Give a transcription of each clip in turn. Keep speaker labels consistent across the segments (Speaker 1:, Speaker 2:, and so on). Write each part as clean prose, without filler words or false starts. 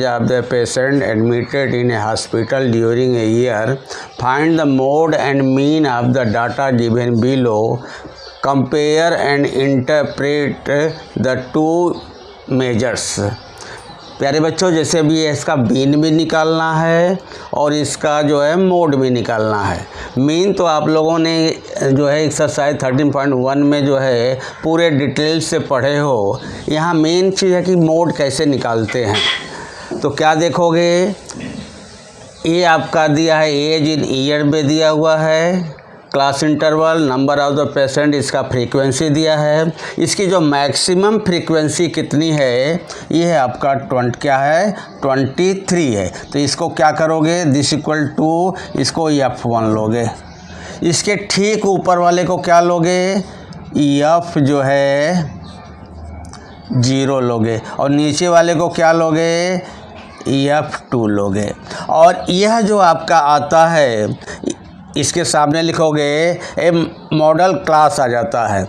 Speaker 1: of the patient admitted in a hospital during a year. Find the mode and mean of the data given below. Compare and interpret the two measures. प्यारे बच्चों, जैसे भी इसका mean भी निकालना है और इसका जो है मोड भी निकालना है। मीन तो आप लोगों ने जो है एक्सरसाइज 13.1 में जो है पूरे डिटेल से पढ़े हो। यहाँ मेन चीज़ है कि मोड कैसे निकालते हैं। तो क्या देखोगे, ये आपका दिया है एज इन ईयर में दिया हुआ है, class interval, number of the patient, इसका फ्रीक्वेंसी दिया है। इसकी जो मैक्सिमम फ्रीक्वेंसी कितनी है, ये है आपका 23 है। तो इसको क्या करोगे, दिस इक्वल टू इसको F1 लोगे। इसके ठीक ऊपर वाले को क्या लोगे, F जो है 0 लोगे और नीचे वाले को क्या लोगे, F2 लोगे। और यह जो आपका आता है इसके सामने लिखोगे ए मॉडल क्लास आ जाता है।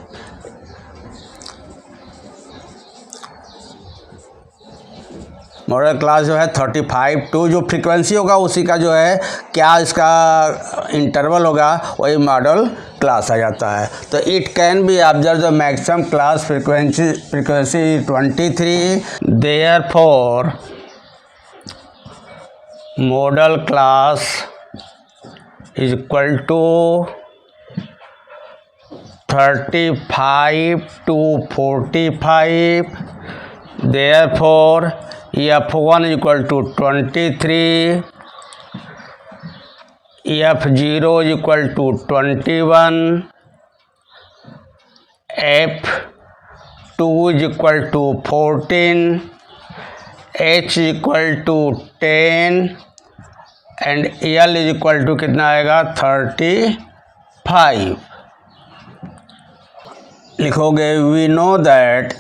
Speaker 1: मॉडल क्लास जो है 35 जो फ्रीक्वेंसी होगा उसी का जो है क्या इसका इंटरवल होगा, वही मॉडल क्लास आ जाता है। तो it can be observe the maximum class frequency 23, therefore modal class is equal to 35 to 45. Therefore F1 is equal to 23, F0 is equal to 21, F2 is equal to 14, H is equal to 10 and L is equal to कितना आएगा, 35 लिखोगे। We know that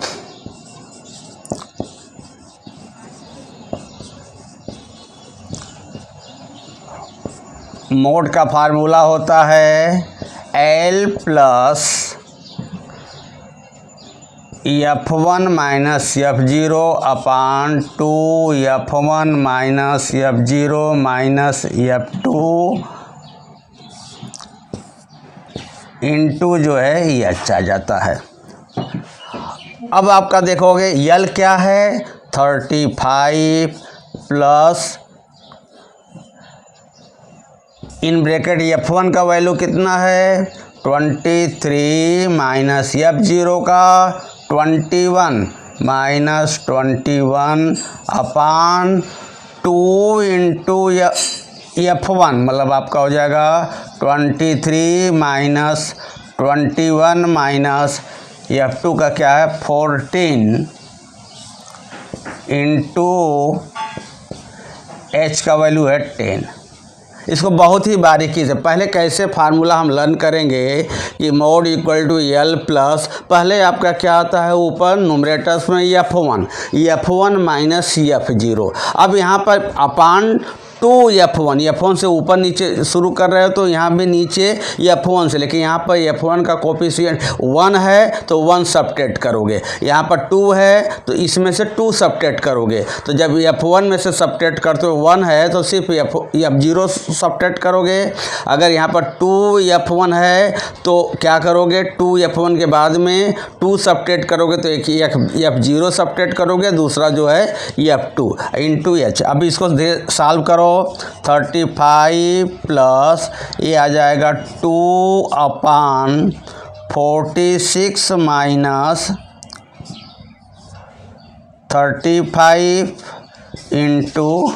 Speaker 1: mode का formula होता है L plus F1 minus F0 upon 2 F1 minus F0 minus F2 into जो है H आ जाता है। अब आपका देखोगे L क्या है, 35 प्लस इन ब्रैकेट F1 का वैल्यू कितना है, 23 माइनस F0 का 21 माइनस 21 अपान 2 इंटू F1, मतलब आपका हो जाएगा 23 माइनस 21 माइनस F2 का क्या है 14 इंटू H का वैल्यू है 10। इसको बहुत ही बारीकी से पहले कैसे फार्मूला हम लर्न करेंगे कि mode equal to L plus, पहले आपका क्या आता है ऊपर न्यूमरेटर्स में F1 माइनस F0। अब यहाँ पर अपान 2 F1 से ऊपर नीचे शुरू कर रहे हो तो यहाँ भी नीचे F1 से, लेकिन यहाँ पर F1 का कोफिशिएंट 1 है तो 1 सब्ट्रैक्ट करोगे, यहाँ पर 2 है तो इसमें से 2 सब्ट्रैक्ट करोगे। तो जब F1 में से सब्ट्रैक्ट करते हो 1 है तो सिर्फ F0 सब्ट्रैक्ट करोगे। अगर यहाँ पर 2 F1 है तो क्या करोगे, 2 F1 के बाद में 2 सब्ट्रैक्ट करोगे तो एक F0 सब्ट्रैक्ट करोगे, दूसरा जो है F2 इंटू H। अब इसको सॉल्व करो, 35 प्लस ये आ जाएगा 2 अपान 46 माइनस 35 इंटू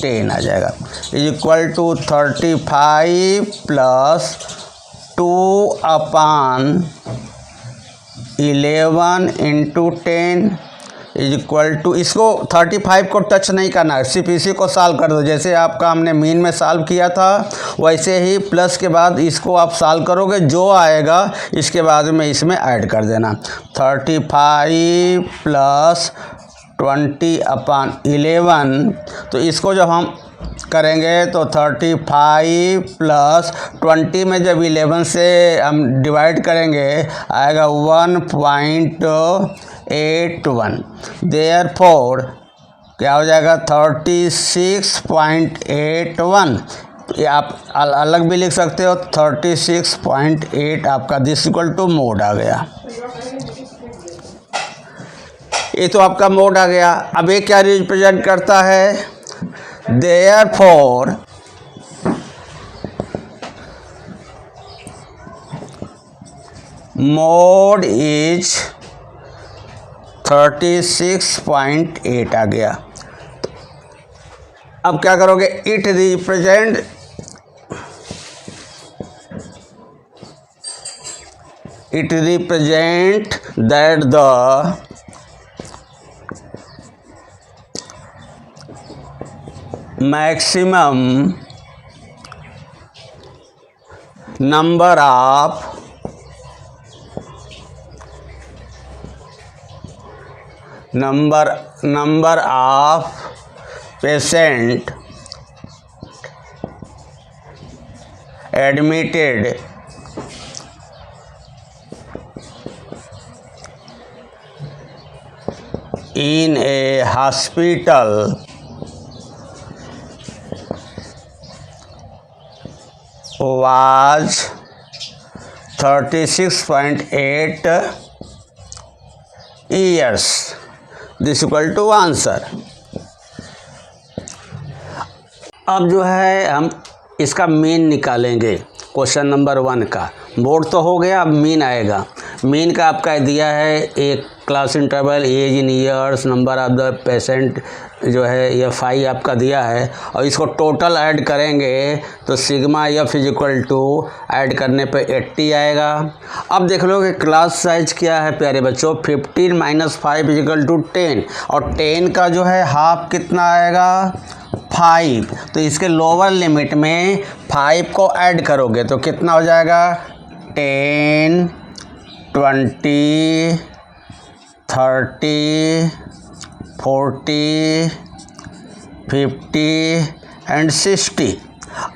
Speaker 1: 10 आ जाएगा, is equal to 35 plus 2 upon 11 into 10 is equal to, इसको 35 को टच नहीं करना है, सिर्फ इसी को सॉल्व कर दो। जैसे आपका हमने मीन में सॉल्व किया था वैसे ही प्लस के बाद इसको आप सॉल्व करोगे, जो आएगा इसके बाद में इसमें ऐड कर देना। 35 प्लस 20 अपान 11, तो इसको जब हम करेंगे तो 35 प्लस 20 में जब 11 से हम डिवाइड करेंगे आएगा 1.81। देयरफॉर क्या हो जाएगा 36.81। ये आप अलग भी लिख सकते हो 36.8 आपका दिस इक्वल टू मोड आ गया। ये तो आपका मोड आ गया। अब ये क्या रिप्रेजेंट करता है, देयरफॉर मोड इज 36.8 आ गया। अब क्या करोगे, it represent that the maximum number of patient admitted in a hospital was 36.8 years. This equal to answer. अब जो है हम इसका मीन निकालेंगे क्वेश्चन नंबर 1 का। मोड तो हो गया, अब मीन आएगा। मीन का आपका दिया है एक class interval, age in years, number of the patient जो है ये 5 आपका दिया है, और इसको टोटल ऐड करेंगे तो sigma F is equal to add करने पे 80 आएगा। अब देख लो कि क्लास साइज क्या है प्यारे बच्चों, 15 माइनस 5 इज इक्वल टू 10, और 10 का जो है हाफ कितना आएगा 5। तो इसके लोअर लिमिट में 5 को ऐड करोगे तो कितना हो जाएगा 10, 20, 30, 40, 50 एंड 60।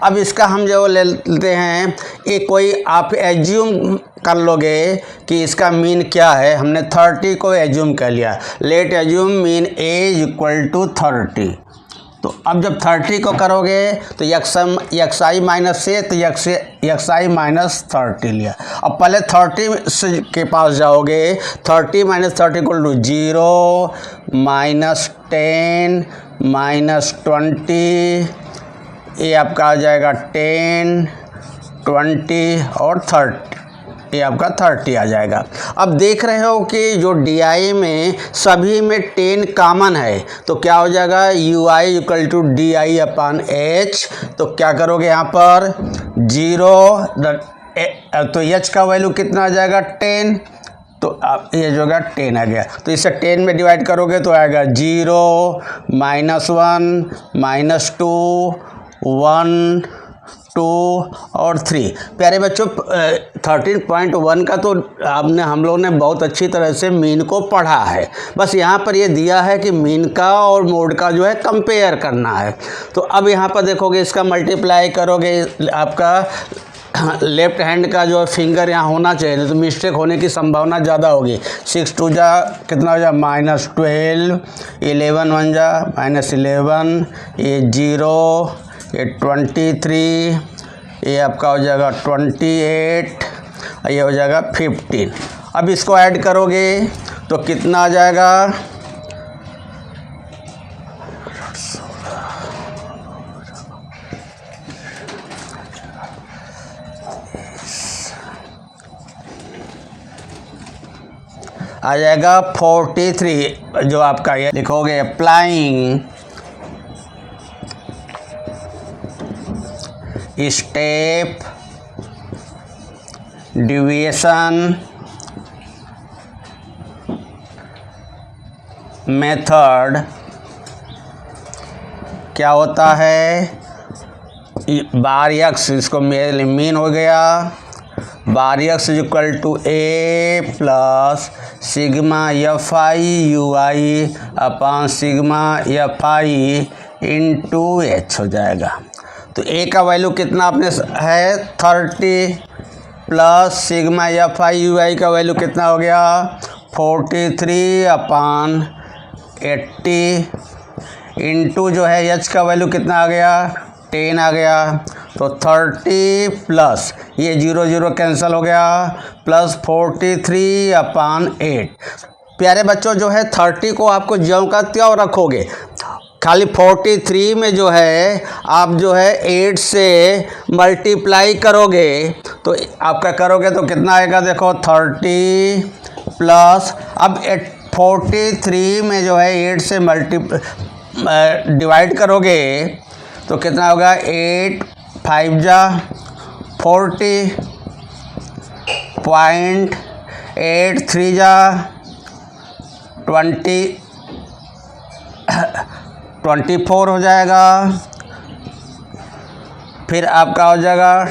Speaker 1: अब इसका हम जो ले लेते हैं, ये कोई आप एज्यूम कर लोगे कि इसका मीन क्या है। हमने 30 को एज्यूम कर लिया, let assume mean age equal to 30। तो अब जब 30 को करोगे तो XI माइनस से तो XI माइनस 30 लिया। अब पहले 30 के पास जाओगे, 30 minus 30 equal to 0, minus 10, minus 20, ये आपका आ जाएगा 10, 20 और 30, ये आपका 30 आ जाएगा। अब देख रहे हो कि जो DI में सभी में 10 कॉमन है, तो क्या हो जाएगा UI equal to DI upon H। तो क्या करोगे यहाँ पर 0, तो H का वैल्यू कितना आ जाएगा 10, तो अब ये जो होगा 10 आ गया। तो इसे 10 में डिवाइड करोगे तो आएगा 0, माइनस 1, माइनस 2, 1, 2 और 3। प्यारे बच्चों 13.1 का तो हम लोगों ने बहुत अच्छी तरह से मीन को पढ़ा है। बस यहाँ पर ये दिया है कि मीन का और मोड का जो है कंपेयर करना है। तो अब यहाँ पर देखोगे इसका मल्टीप्लाई करोगे, आपका लेफ्ट हैंड का जो फिंगर यहाँ होना चाहिए, नहीं तो मिस्टेक होने की संभावना ज़्यादा होगी। 6 2 जा कितना हो जा माइनस 12, 11 1 जा माइनस 11, ये 0, ये 23, ये आपका हो जाएगा 28, ये हो जाएगा 15। अब इसको ऐड करोगे तो कितना आ जाएगा आ जाएगा 43। जो आपका ये लिखोगे अप्लाइंग स्टेप डिविएशन मेथड क्या होता है, बार एक्स, इसको मीन हो गया, bar x is equal to a plus sigma f i u i upon sigma f i into h हो जाएगा। तो ए का वैल्यू कितना आपने है 30 plus sigma f i u i का वैल्यू कितना हो गया 43 अपॉन 80 इंटू जो है एच का वैल्यू कितना आ गया 10 आ गया, तो 30 प्लस ये 0 0 कैंसिल हो गया प्लस 43/8। प्यारे बच्चों जो है 30 को आपको ज्यों का त्यों रखोगे, खाली 43 में जो है आप जो है 8 से मल्टीप्लाई करोगे तो आपका करोगे तो कितना आएगा देखो 30 प्लस अब 43 में जो है 8 से डिवाइड करोगे तो कितना होगा 8 5 जा 40 पॉइंट 8 3 जा 24 हो जाएगा। फिर आपका हो जाएगा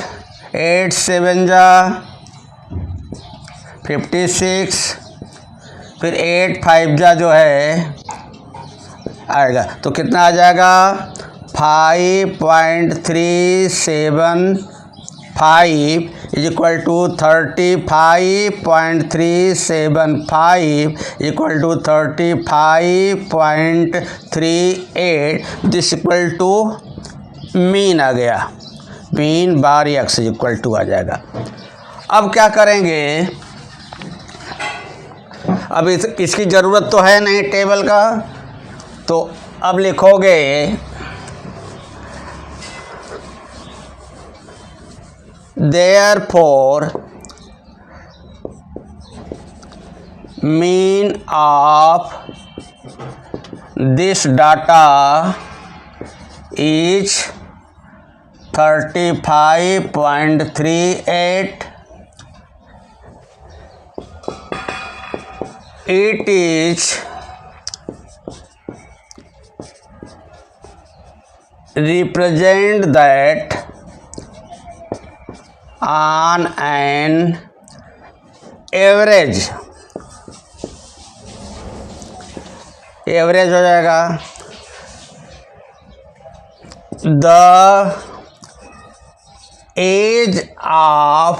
Speaker 1: 8 7 जा 56, फिर 8 5 जा जो है आएगा तो कितना आ जाएगा 5.375 is equal to 35.375 equal to 35.38 this equal to mean आ गया, mean bar x is equal to आ जाएगा। अब क्या करेंगे, अब इसकी ज़रूरत तो है नहीं टेबल का, तो अब लिखोगे therefore mean of this data is 35.38. It is represent that on an average हो जाएगा the age of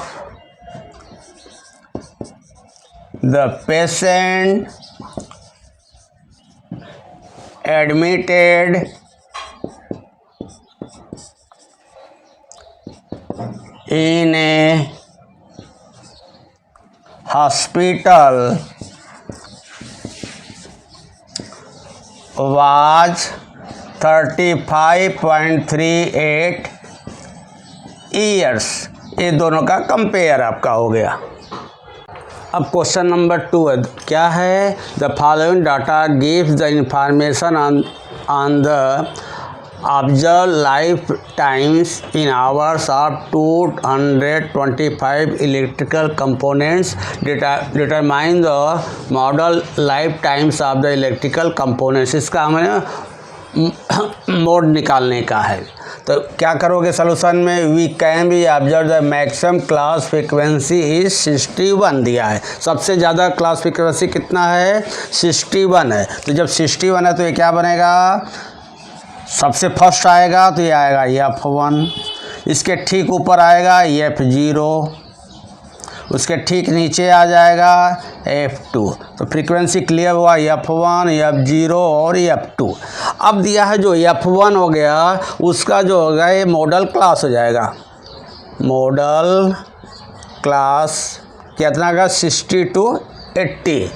Speaker 1: the patient admitted in a hospital was 35.38 years। ये दोनों का कंपेयर आपका हो गया। अब क्वेश्चन नंबर 2 है, क्या है the following data gives the information on the observe life times in hours of 225 electrical components, determine the model life times of the electrical components. इसका हमें मोड निकालने का है, तो क्या करोगे सोल्यूशन में, we can be observe the maximum class frequency is 61 दिया है, सबसे ज़्यादा क्लास फ्रीक्वेंसी कितना है 61 है। तो जब 61 है तो ये क्या बनेगा, सबसे फर्स्ट आएगा तो ये आएगा F1, इसके ठीक ऊपर आएगा F0, उसके ठीक नीचे आ जाएगा F2। तो फ्रीक्वेंसी क्लियर हुआ F1 F0 और F2। अब दिया है जो F1 हो गया उसका जो होगा ये मॉडल क्लास हो जाएगा, मॉडल क्लास कितना का 60 to 80।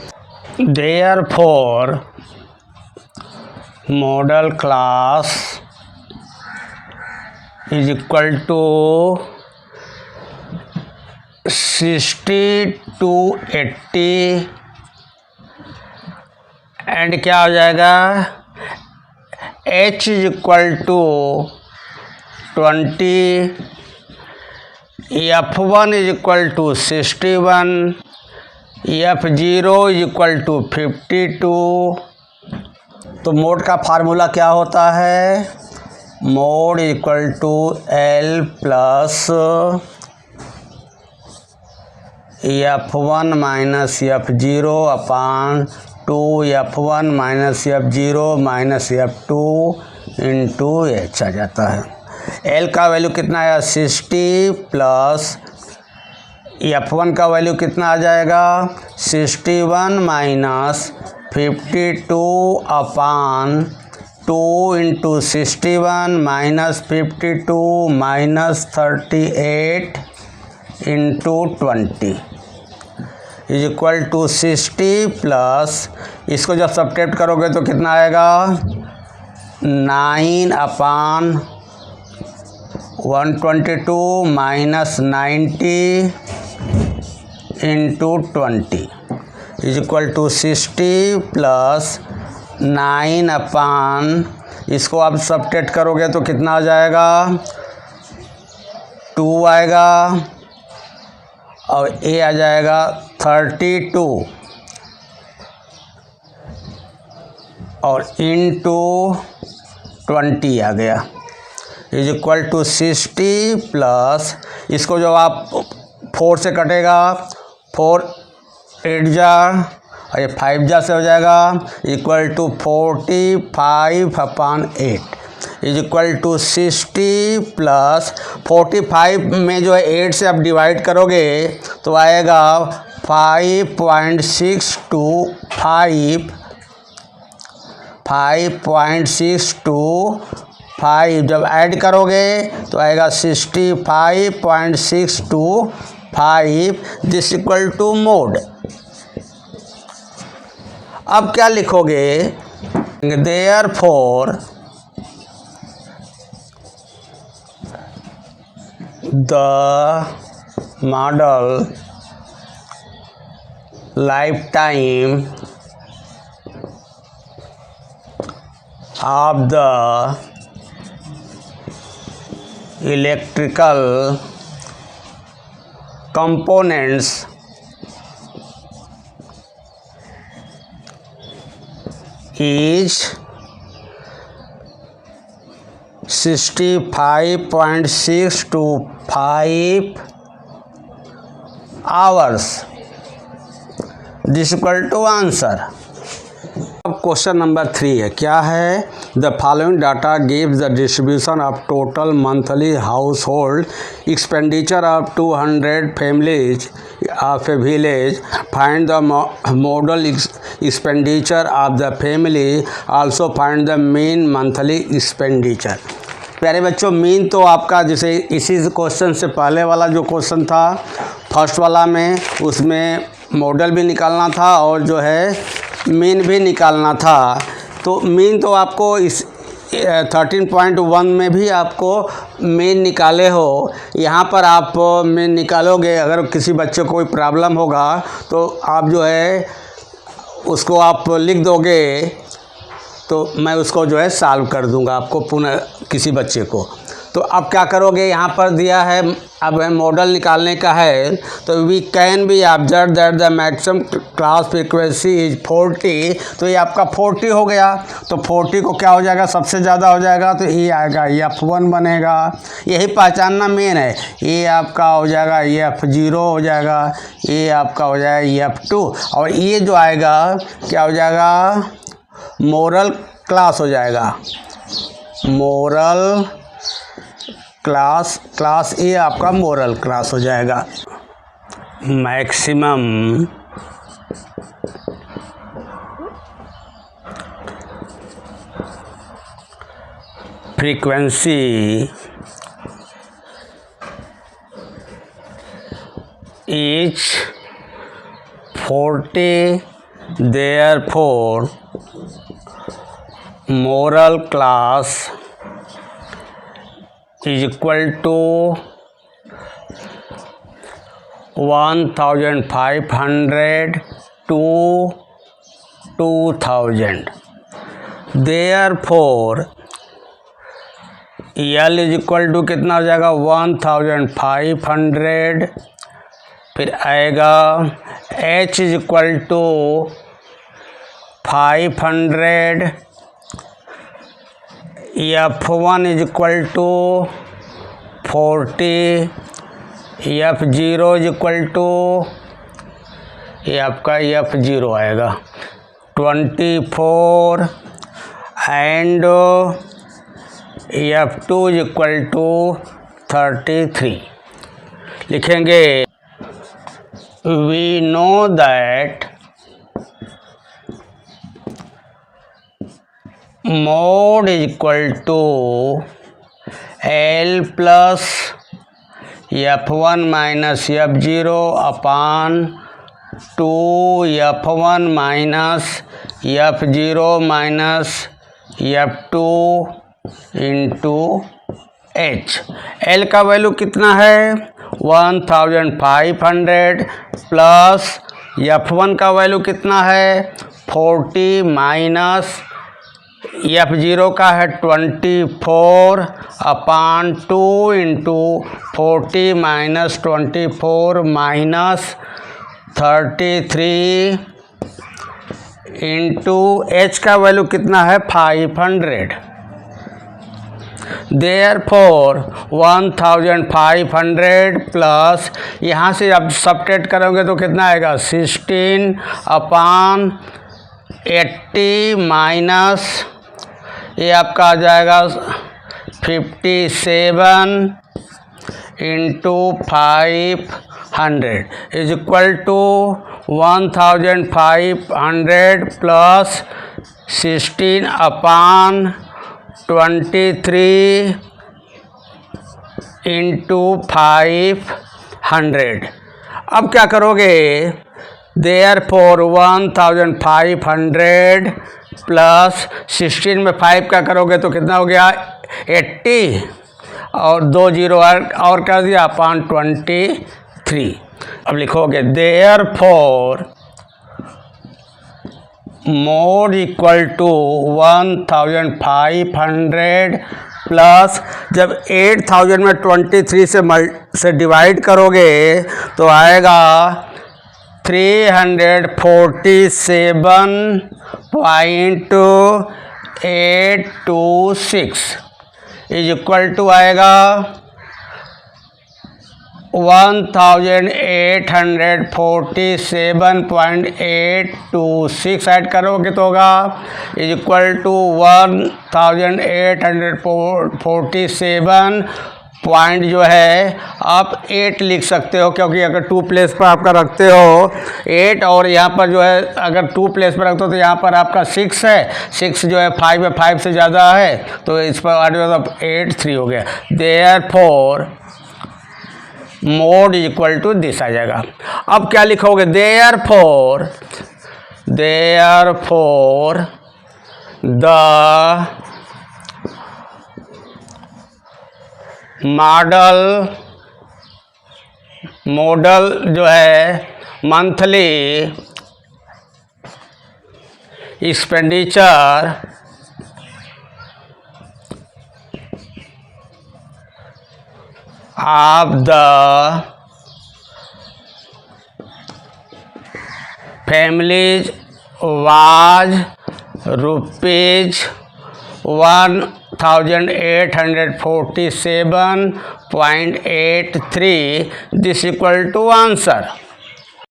Speaker 1: Therefore modal class is equal to 60 to 80 and क्या हो जाएगा H is equal to 20, F1 is equal to 61, F0 is equal to 52। तो मोड का फार्मूला क्या होता है, mode equal to L plus F1 minus F0 upon 2F1 minus F0 minus F2 into H आ जाता है। L का value कितना है 60 प्लस F1 का वैल्यू कितना आ जाएगा 61 minus 52 upon 2 into 61 minus 52 minus 38 into 20 is equal to 60 plus, इसको जब सब्ट्रैक्ट करोगे तो कितना आएगा 9/122 minus 90 into 20 is equal to 60 plus 9/, इसको आप सब्ट्रैक्ट करोगे तो कितना आ जाएगा 2 आएगा और ए आ जाएगा 32 और इंटू 20 आ गया इज इक्वल टू 60 प्लस, इसको जब आप 4 से कटेगा 4 8 जा और ये 5 जा से हो जाएगा equal to 45/8 is equal to 60 plus 45 में जो है 8 से आप डिवाइड करोगे तो आएगा 5.625 जब ऐड करोगे तो आएगा 65.625 दिस इक्वल टू मोड। अब क्या लिखोगे therefore the modal lifetime of the electrical components is 65.625 hours this equal to answer. अब क्वेश्चन नंबर 3 है, क्या है the following data gives the distribution of total monthly household expenditure of 200 families of a village, find the modal expenditure of the family, also find the mean monthly expenditure. प्यारे बच्चों, mean तो आपका जैसे इसी question से पहले वाला जो क्वेश्चन था फर्स्ट वाला में, उसमें मॉडल भी निकालना था और जो है मीन भी निकालना था। तो मीन तो आपको इस 13.1 में भी आपको मीन निकाले हो, यहाँ पर आप मीन निकालोगे। अगर किसी बच्चे को कोई प्रॉब्लम होगा तो आप जो है उसको आप लिख दोगे तो मैं उसको जो है सॉल्व कर दूंगा आपको पुनः किसी बच्चे को। तो अब क्या करोगे, यहाँ पर दिया है अब मॉडल निकालने का है, तो we can be observe that the maximum class frequency is 40, तो ये आपका 40 हो गया। तो 40 को क्या हो जाएगा, सबसे ज़्यादा हो जाएगा तो ये आएगा F1 बनेगा। यही पहचानना मेन है। ये आपका हो जाएगा F0 हो जाएगा, ये आपका हो जाएगा F2 और ये जो आएगा क्या हो जाएगा मोरल क्लास हो जाएगा। मोरल क्लास ए आपका मोरल क्लास हो जाएगा। Maximum frequency is 40, therefore moral class is equal to 1500 to 2000। therefore L is equal to कितना हो जाएगा 1500, फिर आएगा H is equal to 500, F1 is equal to 40, F0 is equal to ये आपका F0 आएगा 24 and F2 is equal to 33। लिखेंगे we know that mode equal to L plus F1 minus F0 upon 2 F1 minus F0 minus F2 into H। L का value कितना है 1500 plus F1 का value कितना है 40 माइनस F0 का है 24 अपान 2 into 40 minus 24 minus 33 into H का value कितना है 500। देयरफॉर 1500 प्लस यहाँ से अब सबट्रैक्ट करोगे तो कितना आएगा 16 अपान 80 माइनस ये आपका आ जाएगा 57 into 500 is equal to 1500 plus 16 upon 23 into 500। अब क्या करोगे देयरफॉर 1500 प्लस 16 में 5 का करोगे तो कितना हो गया 80 और 2 जीरो और कर दिया अपान 23। अब लिखोगे therefore mode equal to 1500 plus जब 8000 में 23 से डिवाइड करोगे तो आएगा 347.826 इज इक्वल टू आएगा 1847.826 ऐड करोगे तो होगा इज इक्वल टू 1847 पॉइंट जो है आप 8 लिख सकते हो क्योंकि अगर 2 प्लेस पर आपका रखते हो 8 और यहाँ पर जो है अगर 2 प्लेस पर रखते हो तो यहाँ पर आपका 6 है 6 जो है 5 है 5 से ज़्यादा है तो इस पर 8 3 हो गया। Therefore mode equal to this आ जाएगा। अब क्या लिखोगे देयरफॉर द मॉडल जो है monthly expenditure of the families was rupees 1847.83 this equal to answer।